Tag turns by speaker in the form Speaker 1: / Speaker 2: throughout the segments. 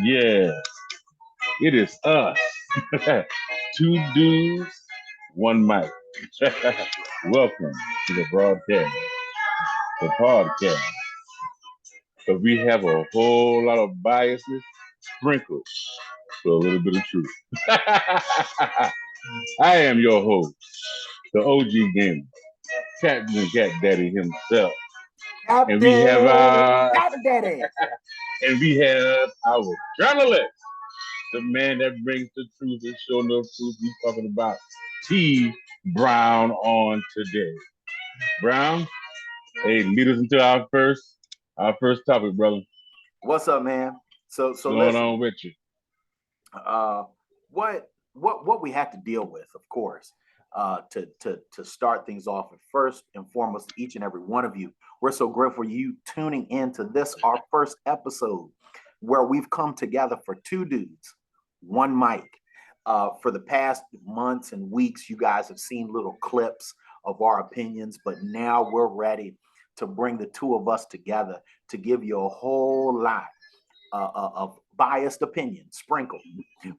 Speaker 1: Yeah, it is us. Two dudes, one mic. Welcome to the broadcast, the podcast. But we have a whole lot of biases sprinkled with a little bit of truth. I am your host, the OG gamer, Captain Cat Daddy himself. And we have
Speaker 2: Captain Cat Daddy.
Speaker 1: and we have our journalist, the man that brings the truth and show no truth. He's talking about T. Brown on today. Brown, hey, lead us into our first topic, brother.
Speaker 2: What's up, man? So
Speaker 1: What's going
Speaker 2: listen.
Speaker 1: on with you?
Speaker 2: Uh, what we have to deal with, of course, to start things off. And first and foremost, each and every one of you, we're so grateful for you tuning into this our first episode where we've come together for two dudes, one mic. For the past months and weeks, you guys have seen little clips of our opinions, but now we're ready to bring the two of us together to give you a whole lot of biased opinion sprinkled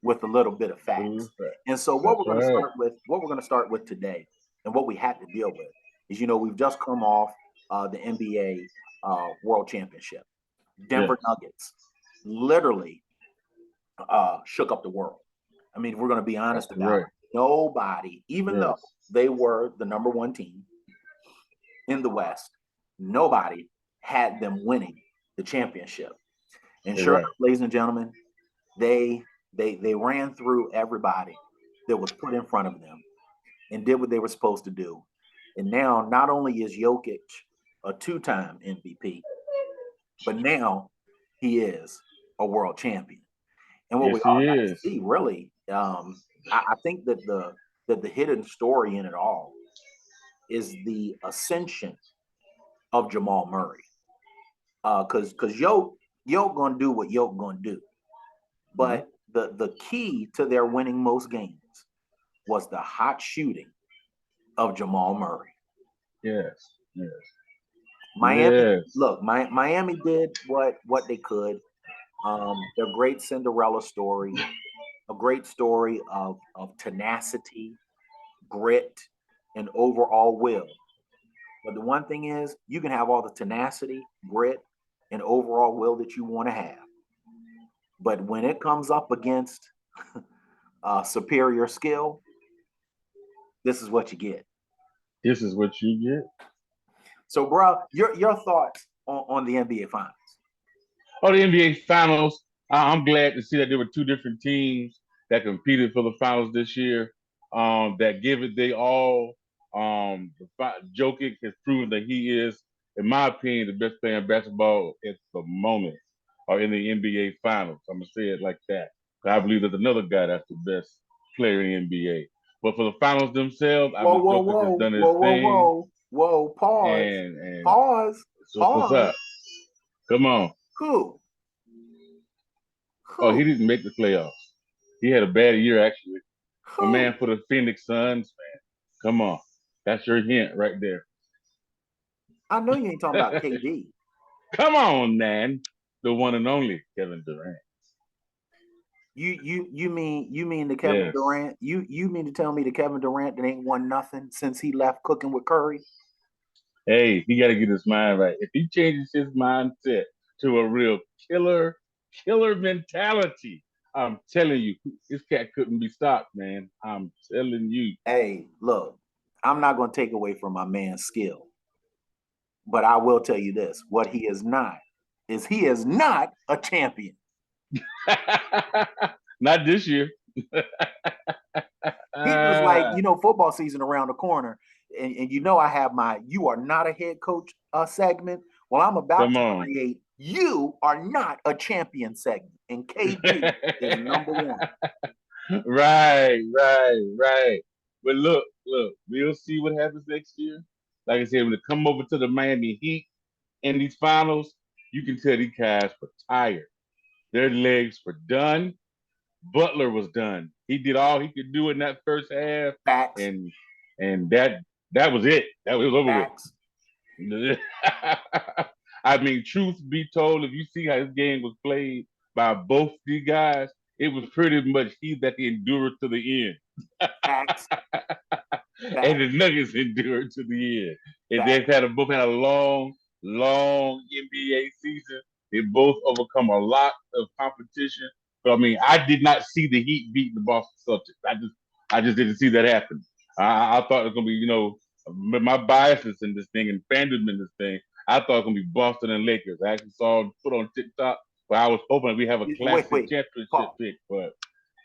Speaker 2: with a little bit of facts. And so what we're going to start with, today, and what we had to deal with is, we've just come off the NBA World Championship. Denver Nuggets literally shook up the world. I mean, if we're going to be honest about it, nobody, even though they were the number one team in the West, nobody had them winning the championship. And sure enough, ladies and gentlemen, they ran through everybody that was put in front of them and did what they were supposed to do. And now, not only is Jokic a two-time MVP, but now he is a world champion. And what we all got to see, really, I think that the hidden story in it all is the ascension of Jamal Murray. Because Yoke gonna do what Yoke gonna do. But the key to their winning most games was the hot shooting of Jamal Murray.
Speaker 1: Yes.
Speaker 2: Miami, look, Miami did what they could. Their great Cinderella story, a great story of tenacity, grit, and overall will. But the one thing is, you can have all the tenacity, grit, and overall will that you want to have. But when it comes up against superior skill, this is what you get.
Speaker 1: This is what you get.
Speaker 2: So, bro, your thoughts on the NBA Finals?
Speaker 1: Oh, the NBA Finals. I'm glad to see that there were two different teams that competed for the finals this year. That give it they all. Jokic has proven that he is, in my opinion, the best player in basketball at the moment, or in the NBA Finals. I'm gonna say it like that. I believe there's another guy that's the best player in the NBA. But for the finals themselves, I believe Jokic has done his thing.
Speaker 2: Whoa! Pause.
Speaker 1: And
Speaker 2: Pause.
Speaker 1: So what's up? Come on.
Speaker 2: Who?
Speaker 1: Oh, he didn't make the playoffs. He had a bad year, actually. A man for the Phoenix Suns, man. Come on. That's your hint right there.
Speaker 2: I know you ain't talking about KD.
Speaker 1: Come on, man. The one and only Kevin Durant.
Speaker 2: You mean the Kevin Durant? You mean to tell me the Kevin Durant that ain't won nothing since he left cooking with Curry?
Speaker 1: Hey, he got to get his mind right. If he changes his mindset to a real killer mentality, I'm telling you, this cat couldn't be stopped, man. I'm telling you.
Speaker 2: Hey, look, I'm not going to take away from my man's skill, but I will tell you this: what he is not a champion.
Speaker 1: Not this year.
Speaker 2: He was like, football season around the corner, and I have my "You are not a head coach" segment. Well, I'm about to create "You are not a champion" segment, and KD is number one.
Speaker 1: Right. But look, we'll see what happens next year. Like I said, when it come over to the Miami Heat in these finals, you can tell these guys were tired. Their legs were done. Butler was done. He did all he could do in that first half.
Speaker 2: Facts.
Speaker 1: And that was it. That was over
Speaker 2: Facts.
Speaker 1: with. I mean, truth be told, if you see how this game was played, by both the guys, it was pretty much he that endured to the end.
Speaker 2: Facts,
Speaker 1: And
Speaker 2: facts,
Speaker 1: the Nuggets endured to the end. And they've
Speaker 2: facts.
Speaker 1: both had a long, long NBA season. They both overcome a lot of competition. But I mean, I did not see the Heat beat the Boston Celtics. I just didn't see that happen. I thought it was gonna be, my biases in this thing and fandom in this thing. I thought it was gonna be Boston and Lakers. I actually saw it put on TikTok, but I was hoping we have a
Speaker 2: Wait,
Speaker 1: classic
Speaker 2: wait.
Speaker 1: championship
Speaker 2: Pause.
Speaker 1: pick. But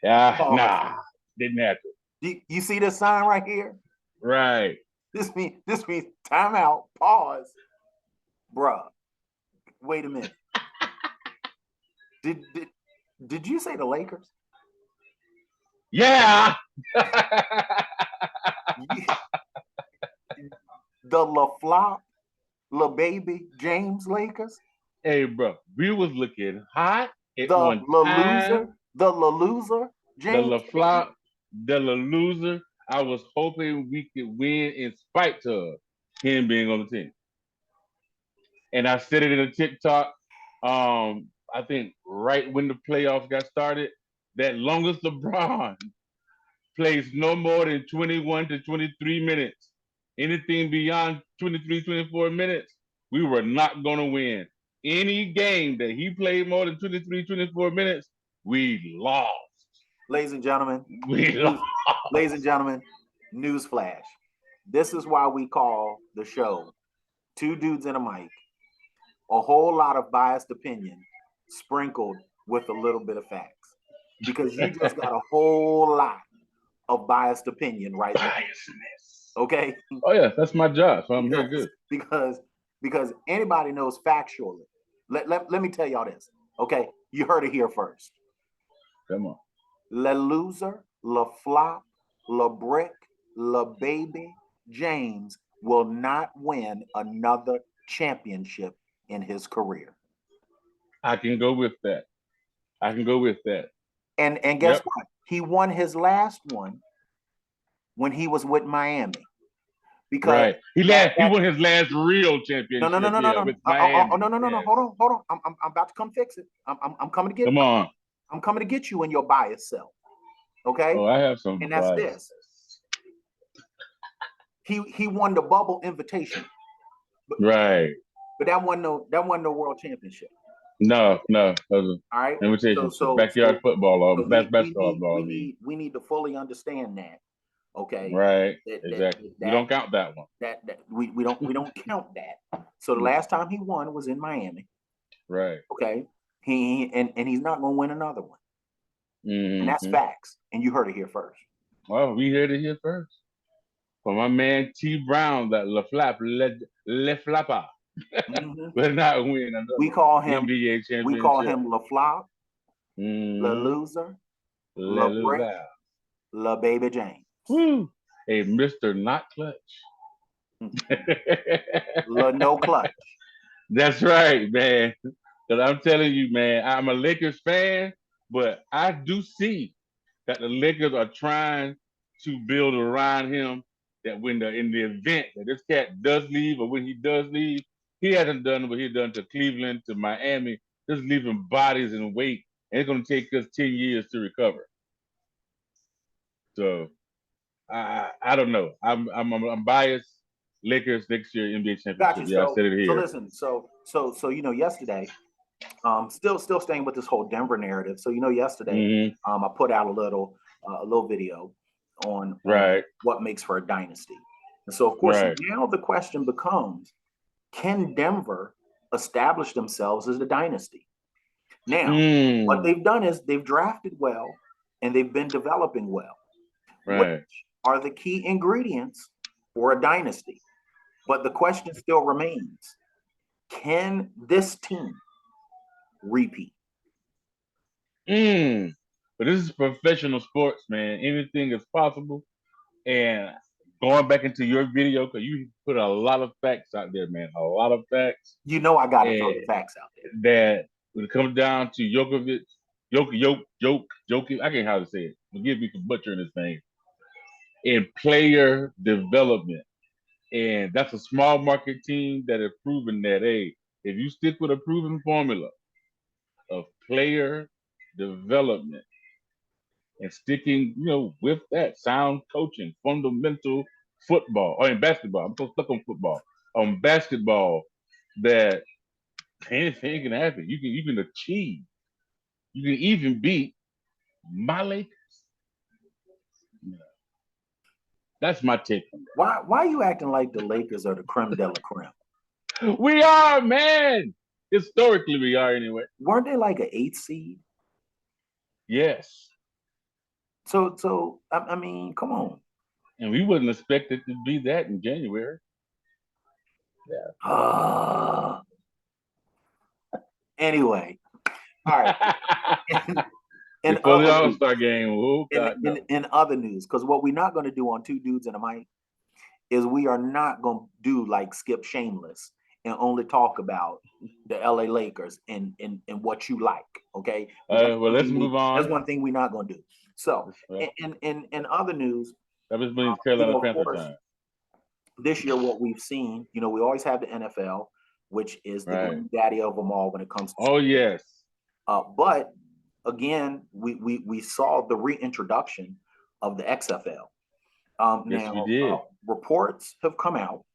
Speaker 2: Pause.
Speaker 1: nah, didn't happen.
Speaker 2: You see this sign right here?
Speaker 1: Right.
Speaker 2: This means timeout. Pause, bruh. Wait a minute. Did you say the Lakers?
Speaker 1: Yeah.
Speaker 2: The LaFlop, LaBaby James Lakers?
Speaker 1: Hey, bro, we was looking hot at
Speaker 2: The
Speaker 1: one time.
Speaker 2: La Loser
Speaker 1: The
Speaker 2: James
Speaker 1: La Flop, the La Loser. I was hoping we could win in spite of him being on the team. And I said it in a TikTok. I think right when the playoffs got started, that longest LeBron plays no more than 21 to 23 minutes. Anything beyond 23, 24 minutes, we were not going to win. Any game that he played more than 23, 24 minutes, we lost.
Speaker 2: Ladies and gentlemen,
Speaker 1: We lost.
Speaker 2: ladies and gentlemen, newsflash. This is why we call the show Two Dudes and a Mic. A whole lot of biased opinion sprinkled with a little bit of facts. Because you just got a whole lot of biased opinion right now. Okay?
Speaker 1: Oh yeah, that's my job. So I'm here good.
Speaker 2: Because anybody knows factually. Let me tell y'all this. Okay? You heard it here first.
Speaker 1: Come on.
Speaker 2: La Loser, La Flop, La Brick, La Baby James will not win another championship in his career.
Speaker 1: I can go with that.
Speaker 2: And guess what? He won his last one when he was with Miami. Because
Speaker 1: right. He won his last real championship.
Speaker 2: No.
Speaker 1: With Miami.
Speaker 2: No. Hold on. I'm about to come fix it. I'm coming to get.
Speaker 1: Come on.
Speaker 2: I'm coming to get you in your biased self. Okay.
Speaker 1: Oh, I have some.
Speaker 2: And that's this. He won the bubble invitation.
Speaker 1: Right.
Speaker 2: But that wasn't no world championship.
Speaker 1: No.
Speaker 2: All right.
Speaker 1: Invitation. So backyard football. Basketball.
Speaker 2: We need to fully understand that. Okay.
Speaker 1: Right. Exactly. We don't count that one.
Speaker 2: We don't count that. So the last time he won was in Miami.
Speaker 1: Right.
Speaker 2: Okay. And he's not going to win another one. Mm-hmm. And that's facts. And you heard it here first.
Speaker 1: Well, we heard it here first. For my man T Brown, that Le Flapper.
Speaker 2: Mm-hmm.
Speaker 1: But not win another
Speaker 2: we call him
Speaker 1: NBA championship.
Speaker 2: We call him La Flop, La Loser, La Brick, La Baby James.
Speaker 1: Woo. A Mr. Not Clutch.
Speaker 2: La No Clutch.
Speaker 1: That's right, man. Because I'm telling you, man, I'm a Lakers fan, but I do see that the Lakers are trying to build around him that in the event that this cat does leave or when he does leave, he hasn't done what he's done to Cleveland, to Miami, just leaving bodies and weight. And it's going to take us 10 years to recover. So I don't know. I'm biased. Lakers next year NBA championship.
Speaker 2: Got you.
Speaker 1: Yeah, I said it here.
Speaker 2: So listen. So yesterday, still staying with this whole Denver narrative. So yesterday, I put out a little video on what makes for a dynasty. And so of course now the question becomes, can Denver establish themselves as a dynasty? Now, what they've done is they've drafted well and they've been developing well. Which are the key ingredients for a dynasty. But the question still remains, can this team repeat?
Speaker 1: But this is professional sports, man. Anything is possible. And going back into your video, because you put a lot of facts out there, man. A lot of facts.
Speaker 2: You know I got to throw the facts out there.
Speaker 1: That when it comes down to Jokic, I can't how to say it. Forgive me for butchering his name. In player development. And that's a small market team that has proven that, hey, if you stick with a proven formula of player development and sticking, with that sound coaching, fundamental football, or in basketball. I'm so stuck on football. On basketball, that anything can happen. You can achieve. You can even beat my Lakers. Yeah. That's my take on
Speaker 2: Why are you acting like the Lakers are the creme de la creme?
Speaker 1: that. We are, man. Historically, we are anyway.
Speaker 2: Weren't they like an 8th seed?
Speaker 1: Yes.
Speaker 2: So I mean, come on.
Speaker 1: And we wouldn't expect it to be that in January.
Speaker 2: Yeah. Anyway, all right.
Speaker 1: Before the All-Star game, oh God, no.
Speaker 2: In other news, because what we're not going to do on Two Dudes and a Mic is we are not going to do like Skip Shameless and only talk about the LA Lakers and what you like. Okay.
Speaker 1: Well, let's move on.
Speaker 2: That's one thing we're not going to do. So, in other news,
Speaker 1: that was means Carolina Panthers time.
Speaker 2: This year, what we've seen, we always have the NFL, which is the daddy of them all when it comes to.
Speaker 1: Oh, yes.
Speaker 2: But again, we saw the reintroduction of the XFL.
Speaker 1: Yes,
Speaker 2: now,
Speaker 1: we did.
Speaker 2: Reports have come out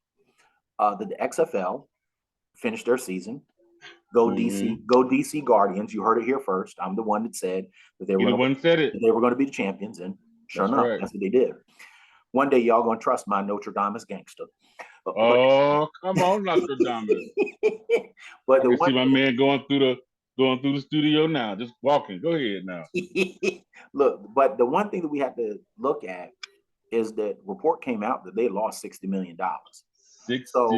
Speaker 2: that the XFL finished their season. Go DC Guardians! You heard it here first. I'm the one that said that they were going to be the champions, and sure enough, that's what they did. One day, y'all gonna trust my Notre Dame gangster.
Speaker 1: Oh, come on, Notre Dame! But I can see my man going through the studio now, just walking. Go ahead now.
Speaker 2: Look, but the one thing that we have to look at is that report came out that they lost $60 million. So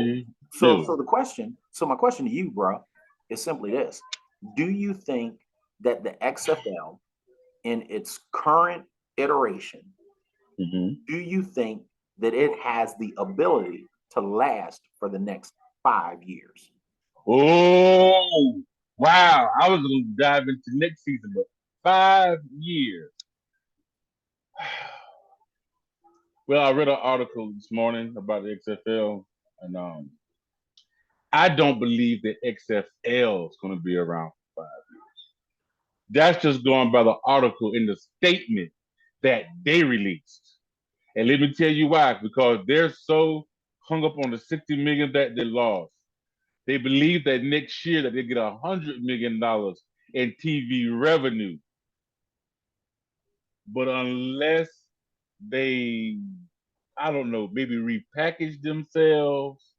Speaker 2: my question to you, bro, is simply this: do you think that the XFL, in its current iteration, do you think that it has the ability to last for the next 5 years?
Speaker 1: Oh, wow. I was going to dive into next season, but 5 years. Well, I read an article this morning about the XFL, and I don't believe that XFL is going to be around for 5 years. That's just going by the article in the statement that they released. And let me tell you why, because they're so hung up on the $60 million that they lost. They believe that next year that they get $100 million in TV revenue. But unless they, I don't know, maybe repackage themselves,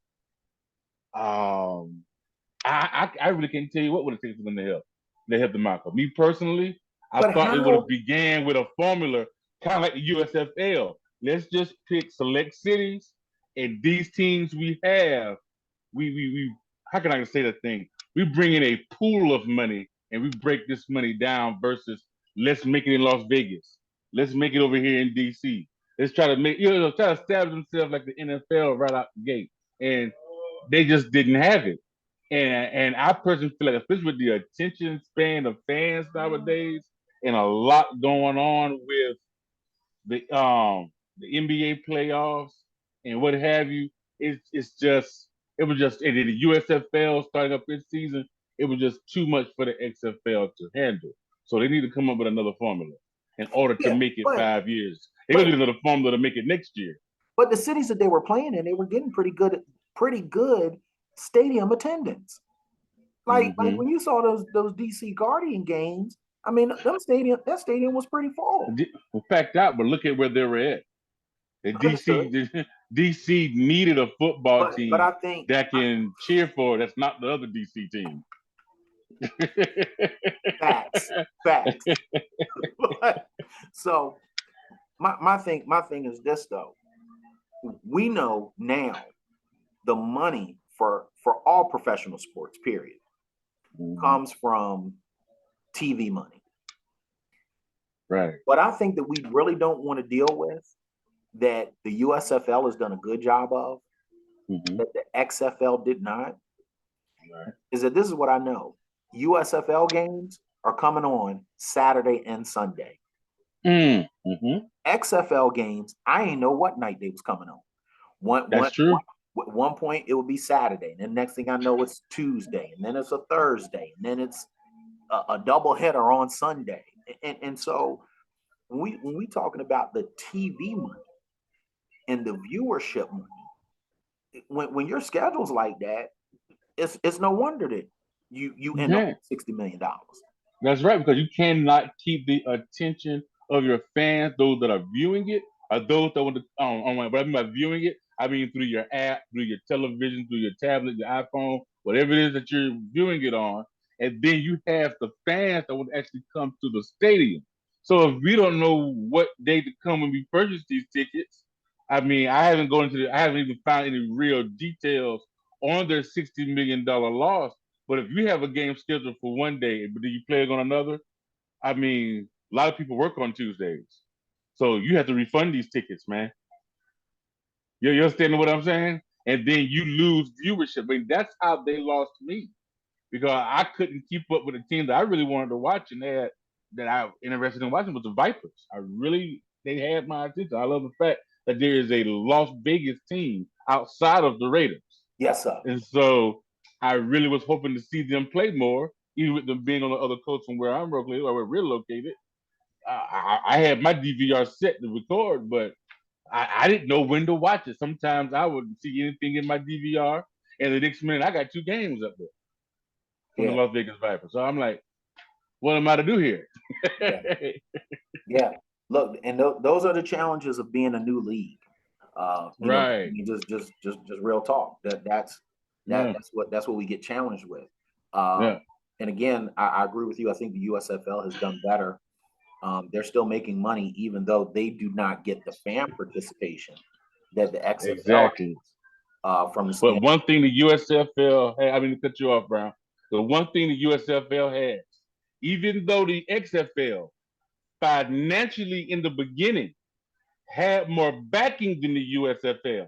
Speaker 1: I really can't tell you what would it take for them to help. They help them out. Me personally, I thought it would have began with a formula kind of like the USFL. Let's just pick select cities, and these teams we have, we how can I say that thing? We bring in a pool of money and we break this money down versus let's make it in Las Vegas. Let's make it over here in DC. Let's try to try to establish themselves like the NFL right out the gate. And they just didn't have it. And I personally feel like, especially with the attention span of fans nowadays, and a lot going on with the NBA playoffs and what have you, it was just, and the USFL starting up this season, it was just too much for the XFL to handle. So they need to come up with another formula in order to make it 5 years. They're gonna need another formula to make it next year.
Speaker 2: But the cities that they were playing in, they were getting pretty good stadium attendance. Like when you saw those DC Guardian games, I mean, that stadium was pretty full.
Speaker 1: Well, packed out, but look at where they were at. DC needed a football team that can cheer for. That's not the other DC team.
Speaker 2: Facts. So my thing is this though. We know now the money for all professional sports, period, comes from TV money.
Speaker 1: Right.
Speaker 2: But I think that we really don't want to deal with that the USFL has done a good job of, that the XFL did not, is that this is what I know. USFL games are coming on Saturday and Sunday. XFL games, I ain't know what night they was coming on.
Speaker 1: That's true.
Speaker 2: At one point, it would be Saturday, and then next thing I know, it's Tuesday, and then it's a Thursday, and then it's a double header on Sunday. And so when we talking about the TV money and the viewership money, when your schedule's like that, it's no wonder that you end up with $60 million.
Speaker 1: That's right, because you cannot keep the attention of your fans, those that are viewing it, or those that want to. But I mean by viewing it, I mean through your app, through your television, through your tablet, your iPhone, whatever it is that you're viewing it on, and then you have the fans that would actually come to the stadium. So if we don't know what day to come when we purchase these tickets, I mean, I haven't even found any real details on their $60 million loss. But if you have a game scheduled for one day, but do you play it on another? I mean, a lot of people work on Tuesdays, so you have to refund these tickets, man. You understand what I'm saying? And then you lose viewership. I mean, that's how they lost me because I couldn't keep up with the team that I really wanted to watch and that I interested in watching was the Vipers. They had my attention. I love the fact that there is a Las Vegas team outside of the Raiders.
Speaker 2: Yes, sir.
Speaker 1: And so I really was hoping to see them play more, even with them being on the other coast from where I'm located or where we're located. I had my DVR set to record, but I didn't know when to watch it. Sometimes I wouldn't see anything in my DVR, and the next minute I got 2 games up there from the Las Vegas Vipers. So I'm like, what am I to do here?
Speaker 2: Yeah. Look, and those are the challenges of being a new league.
Speaker 1: Right.
Speaker 2: Just real talk. That's what we get challenged with. And again, I agree with you. I think the USFL has done better. They're still making money, even though they do not get the fan participation that the XFL
Speaker 1: exactly
Speaker 2: from the.
Speaker 1: But one thing the USFL, hey, I mean to cut you off, Brown. The one thing the USFL has, even though the XFL financially in the beginning had more backing than the USFL,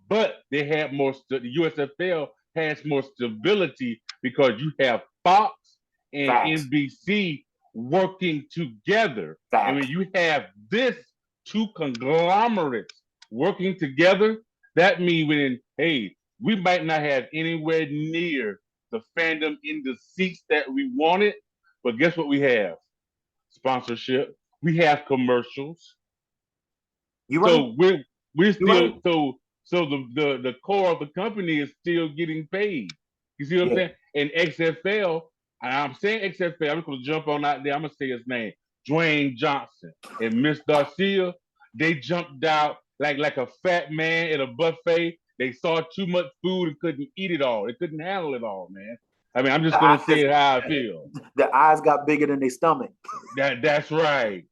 Speaker 1: but they had more. The USFL has more stability because you have Fox and
Speaker 2: Facts.
Speaker 1: NBC working together.
Speaker 2: Facts.
Speaker 1: And when you have this 2 conglomerates working together, that means we might not have anywhere near the fandom in the seats that we wanted, but guess what we have? Sponsorship. We have commercials.
Speaker 2: You right.
Speaker 1: So we're still so the core of the company is still getting paid. You see what I'm saying? And XFL, and I'm saying XFL, I'm just gonna jump on out there. I'm gonna say his name, Dwayne Johnson and Miss Garcia. They jumped out like a fat man at a buffet. They saw too much food and couldn't eat it all. They couldn't handle it all, man. I mean, I'm just gonna say it how I feel.
Speaker 2: The eyes got bigger than their stomach.
Speaker 1: That's right.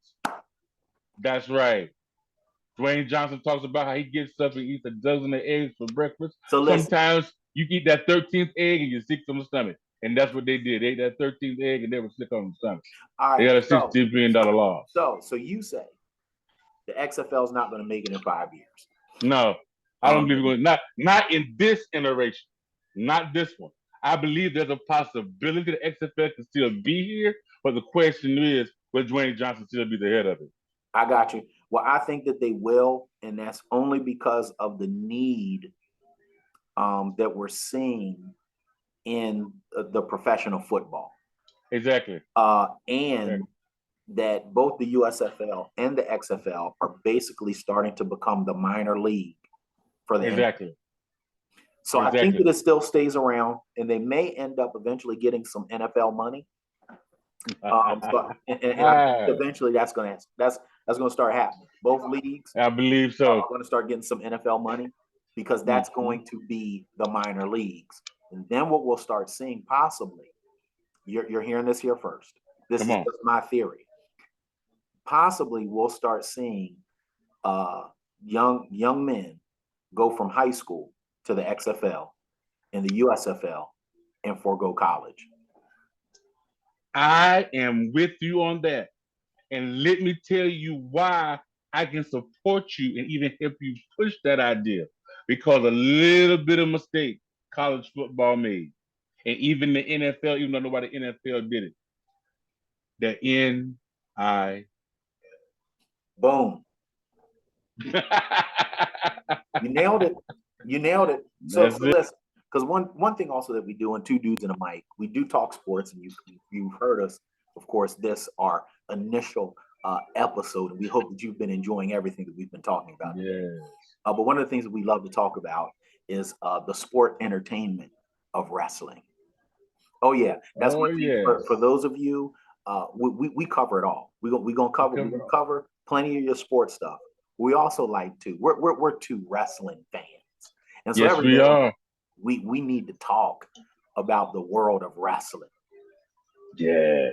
Speaker 1: That's right. Dwayne Johnson talks about how he gets up and eats a dozen of eggs for breakfast. So sometimes you eat that 13th egg and you're sick on the stomach. And that's what they did. They ate that 13th egg and they were sick on the stomach.
Speaker 2: All right,
Speaker 1: they got a $16 million loss.
Speaker 2: So you say the XFL is not going to make it in 5 years?
Speaker 1: No, I don't believe it's going. Not in this iteration. Not this one. I believe there's a possibility the XFL can still be here, but the question is, will Dwayne Johnson still be the head of it?
Speaker 2: I got you. Well, I think that they will, and that's only because of the need that we're seeing in the professional football.
Speaker 1: Exactly.
Speaker 2: And that both the USFL and the XFL are basically starting to become the minor league for the
Speaker 1: NFL.
Speaker 2: So I think that it still stays around, and they may end up eventually getting some NFL money. Eventually that's going to start happening. Both leagues,
Speaker 1: I believe so,
Speaker 2: are going to start getting some NFL money because that's going to be the minor leagues. And then what we'll start seeing possibly, you're hearing this here first. This is just my theory. Possibly we'll start seeing young men go from high school to the XFL and the USFL and forego college.
Speaker 1: I am with you on that. And let me tell you why I can support you and even help you push that idea. Because a little bit of mistake college football made. And even the NFL, even though nobody NFL did it. The NIL.
Speaker 2: Boom. You nailed it. So listen, because one thing also that we do on Two Dudes and a Mic, we do talk sports, and you've heard us, of course, this our initial episode, and we hope that you've been enjoying everything that we've been talking about today.
Speaker 1: Yes.
Speaker 2: But one of the things that we love to talk about is the sport entertainment of wrestling. Oh yeah, that's one thing for those of you. We cover it all. We gonna cover plenty of your sports stuff. We also like to. We're two wrestling fans, and so
Speaker 1: Yes, we are.
Speaker 2: We need to talk about the world of wrestling.
Speaker 1: Yeah.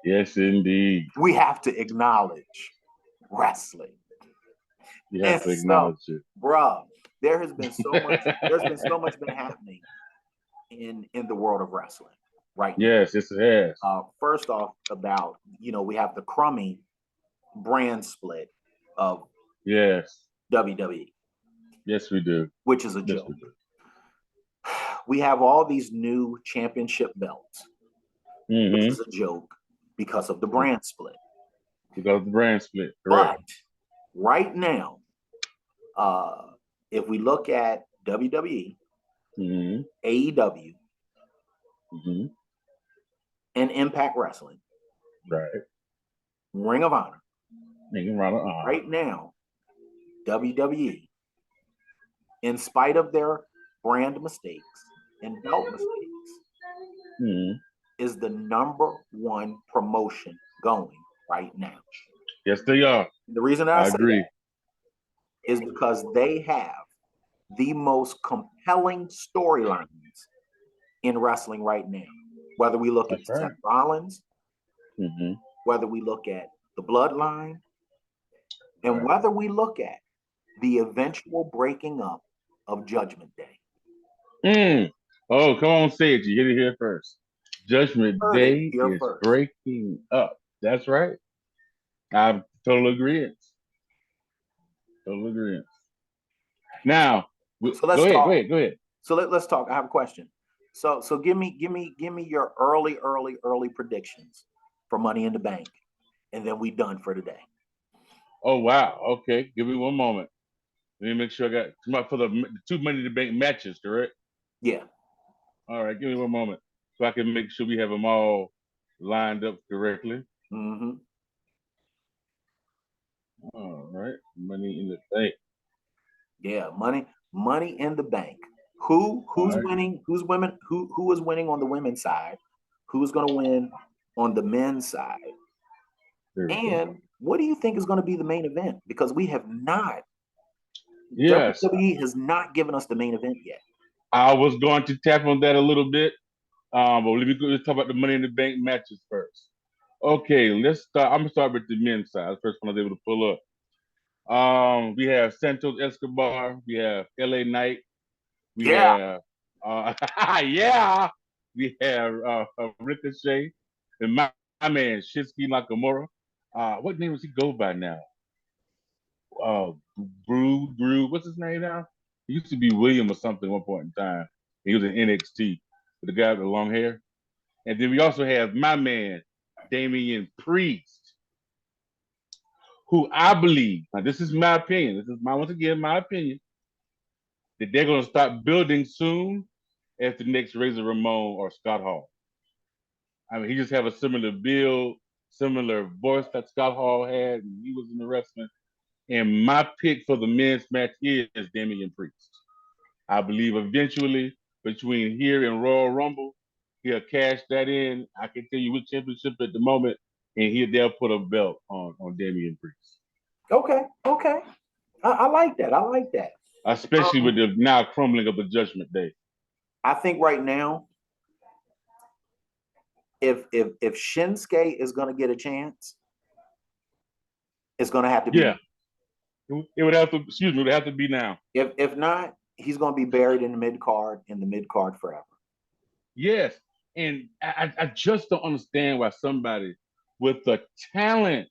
Speaker 1: Yes, indeed.
Speaker 2: We have to acknowledge wrestling.
Speaker 1: You have to acknowledge it,
Speaker 2: bruh. There has been so much. There's been so much been happening in the world of wrestling, right?
Speaker 1: Yes, it has.
Speaker 2: First off, about we have the crummy brand split of WWE.
Speaker 1: Yes, we do.
Speaker 2: Which is a joke. We have all these new championship belts, which is a joke because of the brand split.
Speaker 1: Because of the brand split,
Speaker 2: correct. But right now, if we look at WWE, AEW, and Impact Wrestling,
Speaker 1: right,
Speaker 2: Ring of Honor, right now, WWE, in spite of their brand mistakes and belt mistakes, is the #1 promotion going right now.
Speaker 1: Yes, they are.
Speaker 2: The reason I say agree that is because they have the most compelling storylines in wrestling right now. Whether we look at Seth Rollins, whether we look at the Bloodline, and whether we look at the eventual breaking up of Judgment Day.
Speaker 1: Oh, come on, say it. You hit it here first. Judgment Day is breaking up. That's right. I'm total agreement. Total agreement. Now,
Speaker 2: so let's talk.
Speaker 1: Go ahead.
Speaker 2: So let's talk. I have a question. So give me your early predictions for Money in the Bank, and then we done for today.
Speaker 1: Oh wow. Okay, give me one moment. Let me make sure I got for the 2 Money in the Bank matches, correct?
Speaker 2: Yeah.
Speaker 1: All right, give me one moment so I can make sure we have them all lined up correctly. All right, Money in the Bank.
Speaker 2: Yeah, money in the Bank. Who's winning? Who is winning on the women's side? Who's going to win on the men's side? And what do you think is going to be the main event? Because we have not.
Speaker 1: Yes.
Speaker 2: WWE has not given us the main event yet.
Speaker 1: I was going to tap on that a little bit, but let's talk about the Money in the Bank matches first. Okay, let's start. I'm gonna start with the men's side. The first one I was able to pull up. We have Santos Escobar. We have LA Knight. We have we have Ricochet and my man Shinsuke Nakamura. What name does he go by now? Brew. What's his name now? He used to be William or something at one point in time. He was in NXT with the guy with the long hair. And then we also have my man Damian Priest, who I believe, now this is my opinion, once again my opinion, that they're going to start building soon as the next Razor Ramon or Scott Hall. I mean, he just have a similar build, similar voice that Scott Hall had when he was in the wrestling. And my pick for the men's match is Damian Priest. I believe eventually between here and Royal Rumble, he'll cash that in. I can tell you which championship at the moment, and they'll put a belt on Damian Priest.
Speaker 2: Okay. I like that.
Speaker 1: Especially with the now crumbling of the Judgment Day.
Speaker 2: I think right now, if Shinsuke is going to get a chance, it's going to have to be.
Speaker 1: Yeah. It would have to. Excuse me. It would have to be now.
Speaker 2: If not, he's going to be buried in the mid card forever.
Speaker 1: Yes, and I just don't understand why somebody with the talent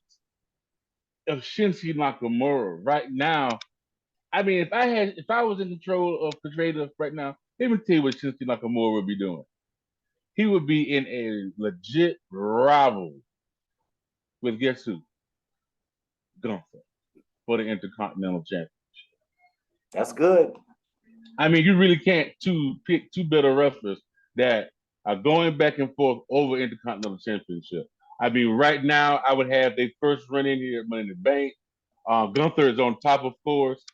Speaker 1: of Shinsuke Nakamura right now. I mean, if I was in control of creative right now, let me tell you what Shinsuke Nakamura would be doing. He would be in a legit rivalry with guess who? Gunther for the Intercontinental Championship.
Speaker 2: That's good.
Speaker 1: I mean, you really can't pick two better wrestlers that are going back and forth over Intercontinental Championship. I mean, right now, I would have their first run in here at Money in the Bank. Gunther is on top, of course.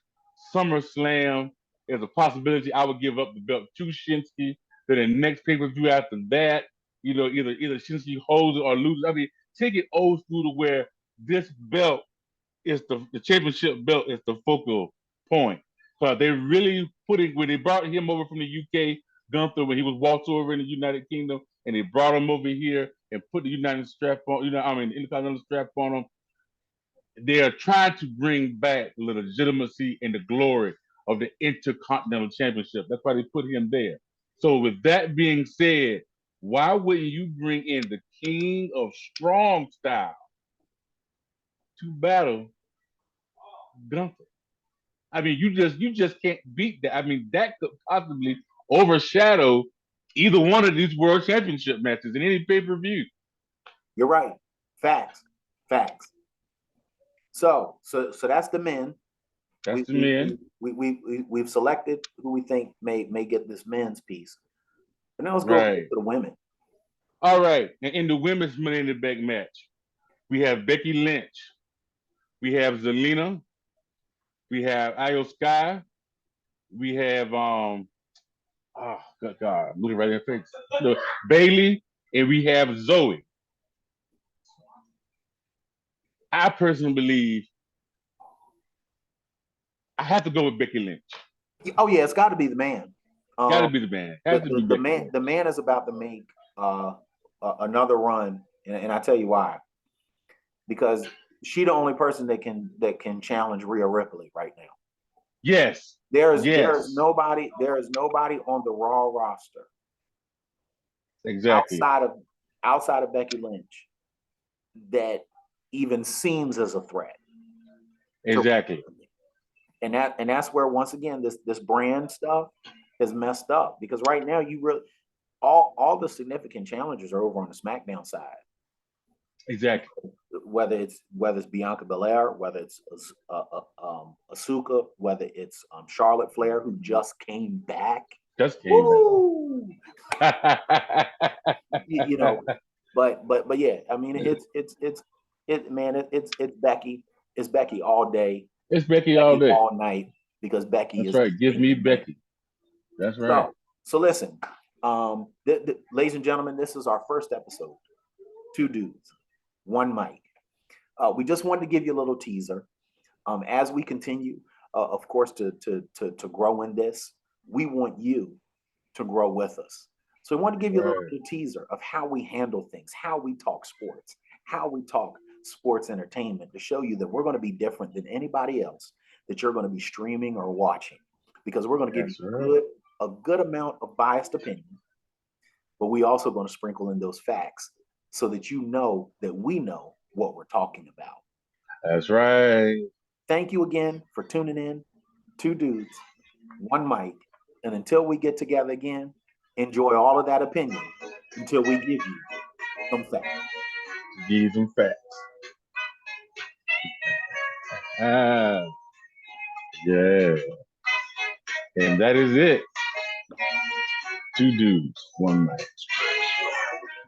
Speaker 1: SummerSlam is a possibility. I would give up the belt to Shinsuke. Then the next pay per view after that, either Shinsuke holds it or loses. I mean, take it old school to where this belt is the championship belt is the focal point. So they really putting when they brought him over from the UK, Gunther, when he was walked over in the United Kingdom, and they brought him over here and put the United strap on, the Intercontinental strap on him. They are trying to bring back the legitimacy and the glory of the Intercontinental Championship. That's why they put him there. So with that being said, why wouldn't you bring in the King of Strong Style to battle Gunther? I mean, you just can't beat that. I mean, that could possibly overshadow either one of these world championship matches in any pay-per-view.
Speaker 2: You're right. Facts. So that's the men.
Speaker 1: That's the men.
Speaker 2: We've selected who we think may get this men's piece. And now let's go
Speaker 1: Right.
Speaker 2: to the women.
Speaker 1: All right. And in the women's Money in the Bank match, we have Becky Lynch. We have Zelina. We have Io Sky. We have oh God, I'm looking right in the face. Bailey, and we have Zoe. I personally believe I have to go with Becky Lynch.
Speaker 2: Oh yeah, it's got to be the man.
Speaker 1: Got to be the man.
Speaker 2: The man is about to make another run, and I tell you why. Because she's the only person that can challenge Rhea Ripley right now.
Speaker 1: Yes.
Speaker 2: There is nobody on the Raw roster.
Speaker 1: Exactly.
Speaker 2: Outside of Becky Lynch that even seems as a threat.
Speaker 1: Exactly.
Speaker 2: And that's where once again this brand stuff is messed up, because right now you really all the significant challengers are over on the SmackDown side.
Speaker 1: Exactly.
Speaker 2: Whether it's Bianca Belair, whether it's Asuka, whether it's Charlotte Flair, who just came back.
Speaker 1: But
Speaker 2: yeah, I mean it's Becky. It's Becky all day.
Speaker 1: It's Becky all day,
Speaker 2: all night, because Becky
Speaker 1: That's right. Give me Becky. That's right.
Speaker 2: So listen, ladies and gentlemen, this is our first episode. 2 dudes, 1 mic. We just wanted to give you a little teaser. As we continue, of course, to grow in this, we want you to grow with us. So we want to give you a little teaser of how we handle things, how we talk sports, how we talk sports entertainment, to show you that we're going to be different than anybody else that you're going to be streaming or watching, because we're going to give you a good amount of biased opinion, but we also going to sprinkle in those facts so that you know that we know what we're talking about.
Speaker 1: That's right.
Speaker 2: Thank you again for tuning in. 2 dudes, 1 mic. And until we get together again, enjoy all of that opinion until we give you some facts.
Speaker 1: Give you some facts. Yeah. And that is it. 2 dudes, 1 mic.